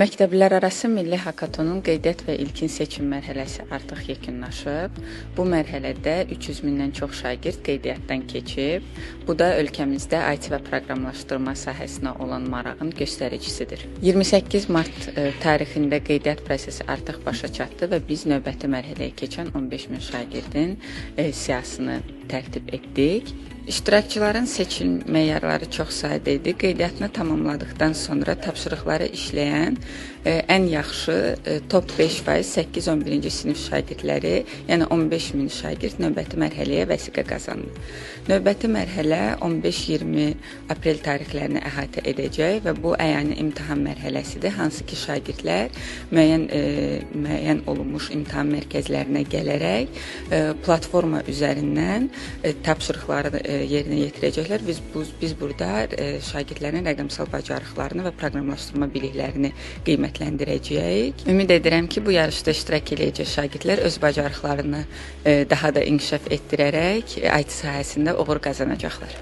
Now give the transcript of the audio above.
Məktəblərarası Milli Hakatonun qeydiyyat və ilkin seçim mərhələsi artıq yekunlaşıb. Bu mərhələdə 300 mindən çox şagird qeydiyyatdan keçib. Bu da ölkəmizdə IT və proqramlaşdırma sahəsinə olan marağın göstəricisidir. 28 mart tarixində qeydiyyat prosesi artıq başa çatdı və biz növbəti mərhələyə keçən 15 min şagirdin siyahısını tərtib etdik. İştirakçıların seçim meyarları çox sadə idi. Qeydiyyatını tamamladıqdan sonra tapşırıqları işləyən ən yaxşı top 5% 8-11-ci sinif şagirdləri, yəni 15 min şagird növbəti mərhələyə vəsiqə qazandı. Növbəti mərhələ 15-20 aprel tarixlərini əhatə edəcək və bu əyani imtahan mərhələsidir, hansı ki şagirdlər müəyyən olunmuş imtahan mərkəzlərinə gələrək platforma üzərindən tapşırıqları yerinə yetirəcəklər. Biz burada şagirdlərin rəqəmsal bacarıqlarını və proqramlaşdırma biliklərini qiymətləndirəcəyik. Ümid edirəm ki, bu yarışda iştirak edəcək şagirdlər öz bacarıqlarını daha da inkişaf etdirərək IT sahəsində uğur qazanacaqlar.